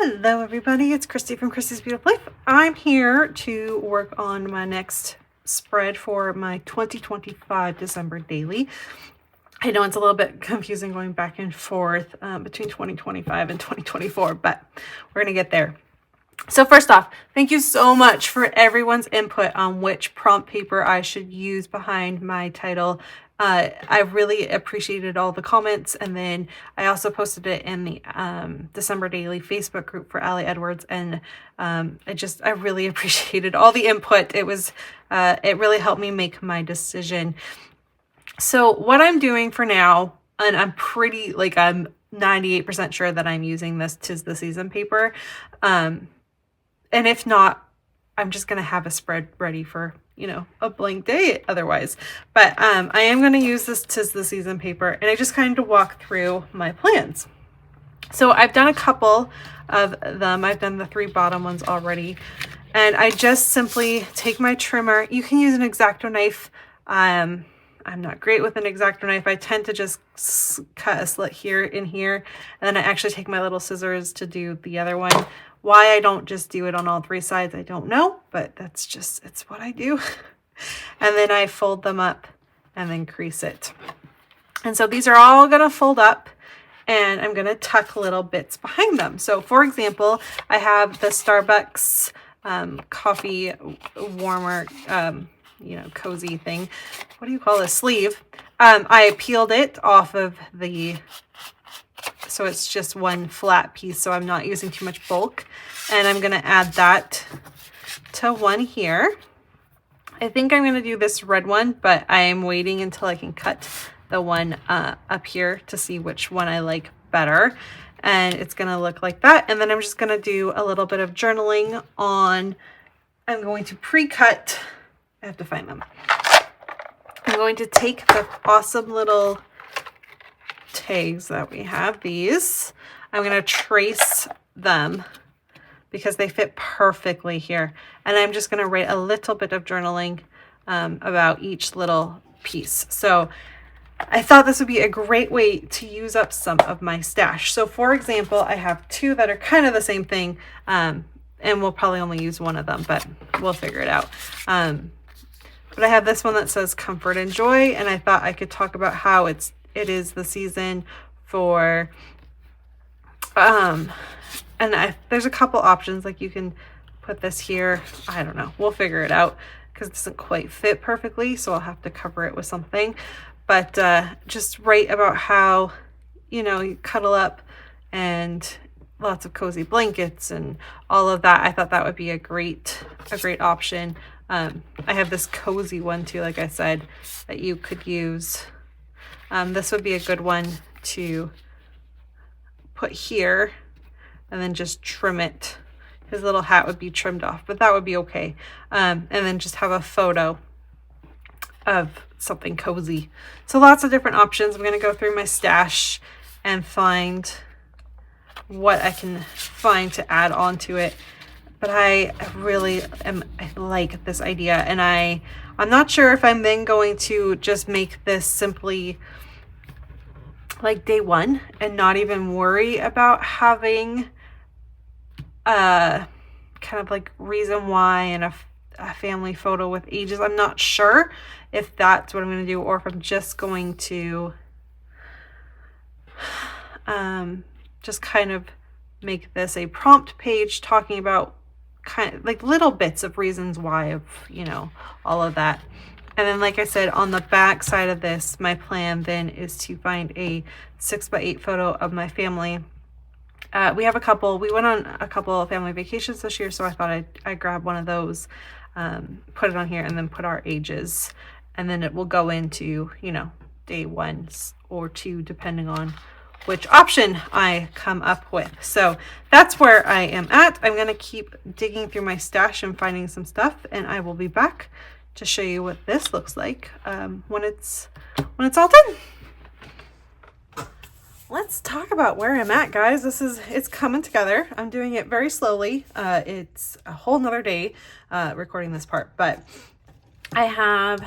Hello everybody, it's Christy from Christy's Beautiful Life. I'm here to work on my next spread for my 2025 December daily. I know it's a little bit confusing going back and forth between 2025 and 2024, but we're going to get there. So first off, thank you so much for everyone's input on which prompt paper I should use behind my title. I really appreciated all the comments, and then I also posted it in the December Daily Facebook group for Allie Edwards, and I really appreciated all the input. It really helped me make my decision. So what I'm doing for now, and I'm 98% sure that I'm using this 'Tis the Season paper, and if not, I'm just going to have a spread ready for, a blank day otherwise. But I am going to use this 'Tis the Season paper, and I just kind of walk through my plans. So I've done a couple of them. I've done the 3 bottom ones already. And I just simply take my trimmer. You can use an X-Acto knife. I'm not great with an X-Acto knife. I tend to just cut a slit here and here. And then I actually take my little scissors to do the other one. Why I don't just do it on all 3 sides, I don't know, but it's what I do. And then I fold them up and then crease it. And so these are all gonna fold up, and I'm gonna tuck little bits behind them. So for example, I have the Starbucks coffee warmer, cozy thing. What do you call this? Sleeve. I peeled it off of so it's just one flat piece, so I'm not using too much bulk. And I'm going to add that to one here. I think I'm going to do this red one, but I am waiting until I can cut the one up here to see which one I like better. And it's going to look like that. And then I'm just going to do a little bit of journaling on, I'm going to pre-cut, I have to find them. I'm going to take the awesome little tags that we have, these. I'm going to trace them because they fit perfectly here. And I'm just going to write a little bit of journaling about each little piece. So I thought this would be a great way to use up some of my stash. So for example, I have 2 that are kind of the same thing, and we'll probably only use one of them, but we'll figure it out. But I have this one that says comfort and joy, and I thought I could talk about how it is the season for, there's a couple options, like you can put this here. I don't know. We'll figure it out because it doesn't quite fit perfectly, so I'll have to cover it with something. But just write about how, you cuddle up and lots of cozy blankets and all of that. I thought that would be a great option. I have this cozy one too, like I said, that you could use. This would be a good one to put here and then just trim it. His little hat would be trimmed off, but that would be okay. And then just have a photo of something cozy. So lots of different options. I'm going to go through my stash and find what I can find to add on to it. But I like this idea, and I'm not sure if I'm then going to just make this simply like day 1 and not even worry about having kind of like reason why and a family photo with ages. I'm not sure if that's what I'm going to do, or if I'm just going to just kind of make this a prompt page talking about kind of like little bits of reasons why of, all of that. And then, like I said, on the back side of this, my plan then is to find a 6x8 photo of my family. We went on a couple of family vacations this year, so I thought I'd grab one of those, put it on here, and then put our ages. And then it will go into, day 1 or 2, depending on which option I come up with. So that's where I am at. I'm going to keep digging through my stash and finding some stuff, and I will be back to show you what this looks like when it's all done. Let's talk about where I'm at, guys. It's coming together. I'm doing it very slowly. It's a whole nother day recording this part, but I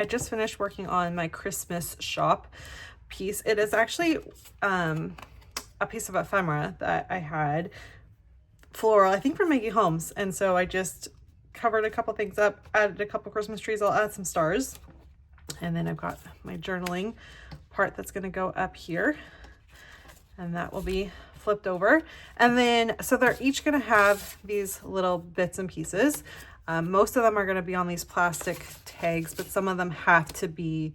just finished working on my Christmas shop piece. It is actually a piece of ephemera that I had, floral, I think from Maggie Holmes. And so I just covered a couple things up, added a couple Christmas trees. I'll add some stars. And then I've got my journaling part that's going to go up here. And that will be flipped over. And then, so they're each going to have these little bits and pieces. Most of them are going to be on these plastic tags, but some of them have to be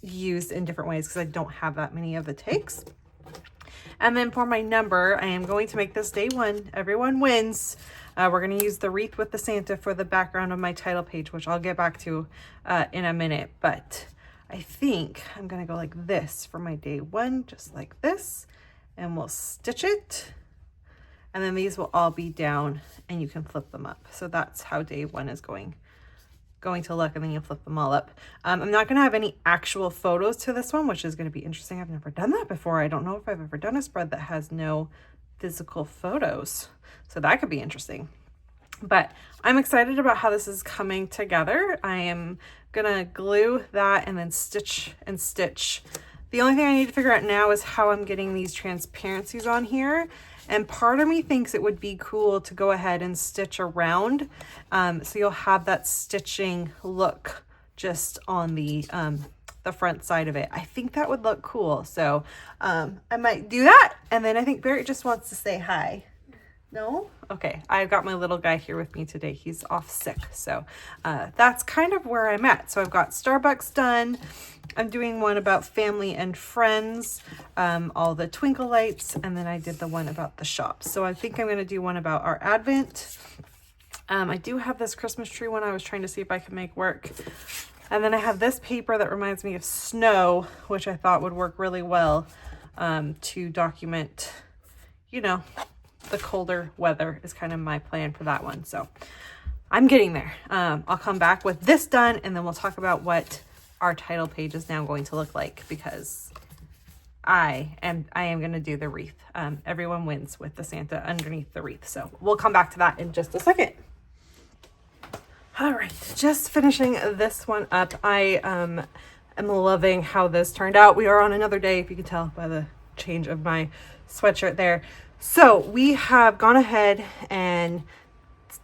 used in different ways because I don't have that many of the tags. And then for my number, I am going to make this day 1. Everyone wins. We're going to use the wreath with the Santa for the background of my title page, which I'll get back to in a minute. But I think I'm going to go like this for my day 1, just like this. And we'll stitch it. And then these will all be down and you can flip them up. So that's how day 1 is going to look, and then you flip them all up. I'm not going to have any actual photos to this one, which is going to be interesting. I've never done that before. I don't know if I've ever done a spread that has no physical photos. So that could be interesting. But I'm excited about how this is coming together. I am going to glue that and then stitch and stitch. The only thing I need to figure out now is how I'm getting these transparencies on here. And part of me thinks it would be cool to go ahead and stitch around. So you'll have that stitching look just on the front side of it. I think that would look cool. So I might do that. And then I think Barrett just wants to say hi. No? Okay, I've got my little guy here with me today. He's off sick. So that's kind of where I'm at. So I've got Starbucks done. I'm doing one about family and friends, all the twinkle lights, and then I did the one about the shop. So I think I'm going to do one about our Advent. I do have this Christmas tree one I was trying to see if I could make work. And then I have this paper that reminds me of snow, which I thought would work really well to document, you know, the colder weather is kind of my plan for that one. So I'm getting there. I'll come back with this done, and then we'll talk about what our title page is now going to look like, because I am going to do the wreath. Everyone wins with the Santa underneath the wreath. So we'll come back to that in just a second. All right, just finishing this one up. I am loving how this turned out. We are on another day, if you can tell by the change of my sweatshirt there. So we have gone ahead and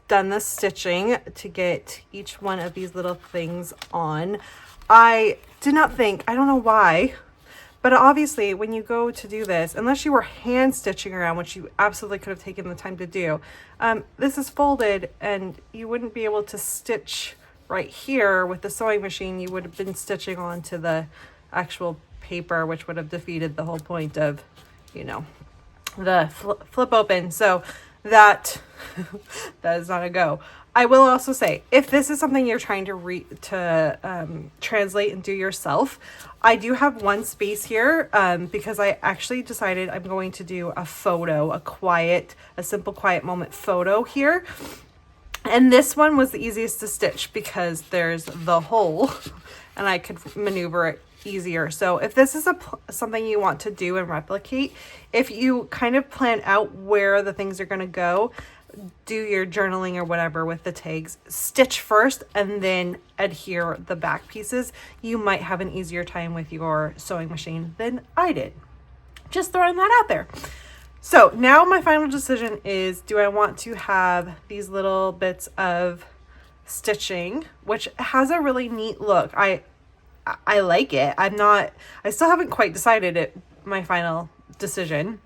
done the stitching to get each one of these little things on. I did not think, I don't know why, but obviously when you go to do this, unless you were hand stitching around, which you absolutely could have taken the time to do, this is folded and you wouldn't be able to stitch right here with the sewing machine. You would have been stitching onto the actual paper, which would have defeated the whole point of, you know, the flip open. So that is not a go. I will also say, if this is something you're trying to translate and do yourself, I do have one space here because I actually decided I'm going to do a photo, a simple quiet moment photo here. And this one was the easiest to stitch because there's the hole and I could maneuver it easier. So if this is something you want to do and replicate, if you kind of plan out where the things are going to go, do your journaling or whatever with the tags, stitch first and then adhere the back pieces, you might have an easier time with your sewing machine than I did. Just throwing that out there. So now my final decision is, do I want to have these little bits of stitching, which has a really neat look. I like it. I still haven't quite decided my final decision.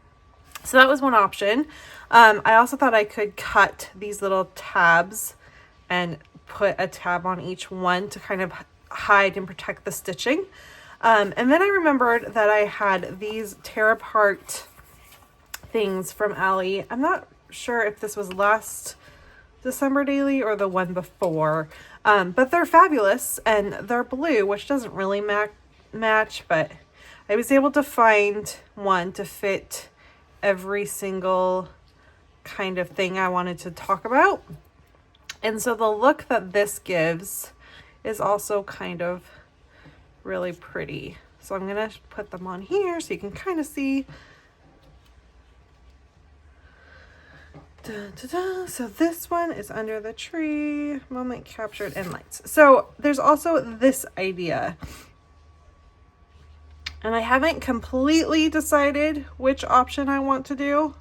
So that was one option. I also thought I could cut these little tabs and put a tab on each one to kind of hide and protect the stitching. And then I remembered that I had these tear apart things from Allie. I'm not sure if this was last December daily or the one before, but they're fabulous and they're blue, which doesn't really match, but I was able to find one to fit every single kind of thing I wanted to talk about. And so the look that this gives is also kind of really pretty. So I'm gonna put them on here so you can kind of see. So this one is under the tree, moment captured, and lights. So there's also this idea And I haven't completely decided which option I want to do.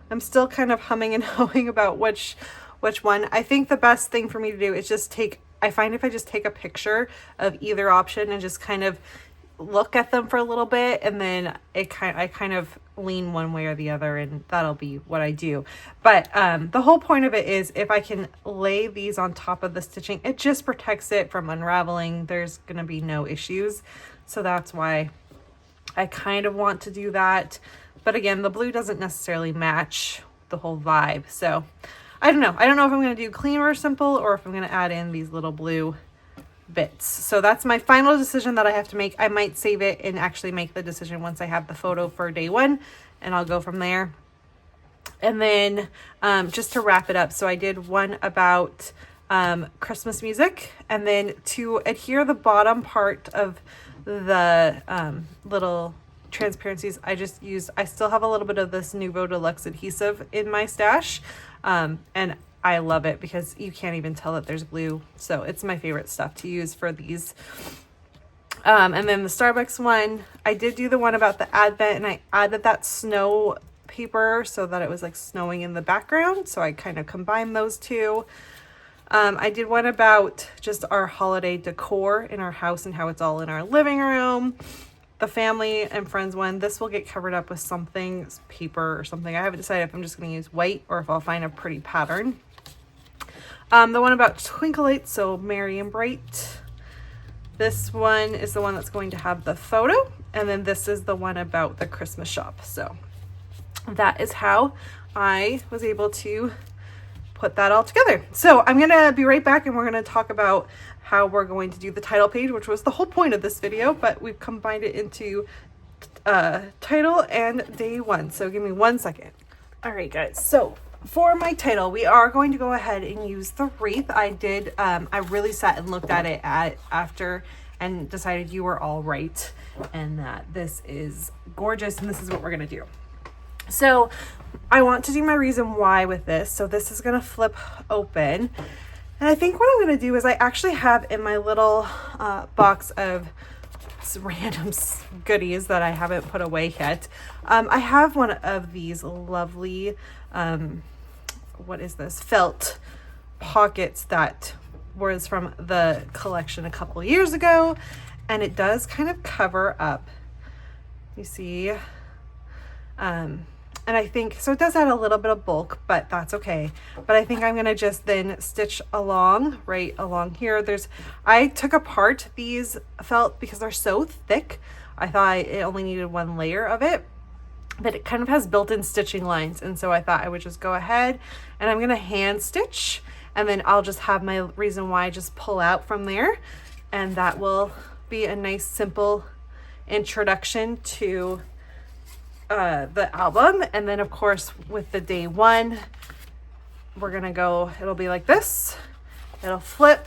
I'm still kind of humming and hawing about which one. I think the best thing for me to do is just I find if I just take a picture of either option and just kind of look at them for a little bit, and then I kind of lean one way or the other, and that'll be what I do. But the whole point of it is if I can lay these on top of the stitching, it just protects it from unraveling. There's gonna be no issues. So that's why I kind of want to do that. But again, the blue doesn't necessarily match the whole vibe. So I don't know. I don't know if I'm going to do clean or simple, or if I'm going to add in these little blue bits. So that's my final decision that I have to make. I might save it and actually make the decision once I have the photo for day one, and I'll go from there. And then just to wrap it up, so I did one about Christmas music, and then to adhere the bottom part of the little transparencies, I still have a little bit of this Nuvo Deluxe adhesive in my stash, and I love it because you can't even tell that there's glue. So it's my favorite stuff to use for these. And then the Starbucks one, I did do the one about the Advent, and I added that snow paper so that it was like snowing in the background. So I kind of combined those two. I did one about just our holiday decor in our house and how it's all in our living room. The family and friends one, this will get covered up with something, paper or something. I haven't decided if I'm just going to use white or if I'll find a pretty pattern. The one about twinkle lights, so merry and bright. This one is the one that's going to have the photo. And then this is the one about the Christmas shop. So that is how I was able to put that all together. So I'm gonna be right back, and we're gonna talk about how we're going to do the title page, which was the whole point of this video, but we've combined it into title and day one. So give me 1 second. All right, guys. So for my title, we are going to go ahead and use the wreath. I really sat and looked at it after and decided you were all right, and that this is gorgeous, and this is what we're gonna do. So I want to do my reason why with this. So this is going to flip open. And I think what I'm going to do is I actually have in my little box of random goodies that I haven't put away yet. I have one of these lovely, what is this? Felt pockets that was from the collection a couple years ago. And it does kind of cover up, you see, and I think, so it does add a little bit of bulk, but that's okay. But I think I'm going to just then stitch along, right along here. I took apart these felt because they're so thick. I thought it only needed one layer of it, but it kind of has built-in stitching lines. And so I thought I would just go ahead and I'm going to hand stitch, and then I'll just have my reason why just pull out from there. And that will be a nice, simple introduction to the album. And then of course with the day one, we're gonna go, it'll be like this, it'll flip.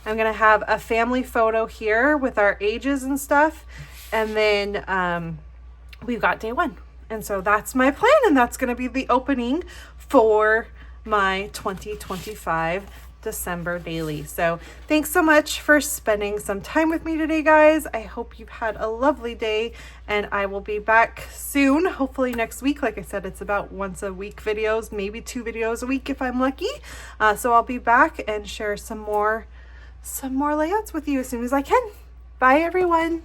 I'm gonna have a family photo here with our ages and stuff, and then we've got day one. And so that's my plan, and that's gonna be the opening for my 2025 December daily. So thanks so much for spending some time with me today, guys. I hope you've had a lovely day, and I will be back soon, hopefully next week. Like I said, it's about once a week videos, maybe 2 videos a week if I'm lucky. So I'll be back and share some more layouts with you as soon as I can. Bye everyone.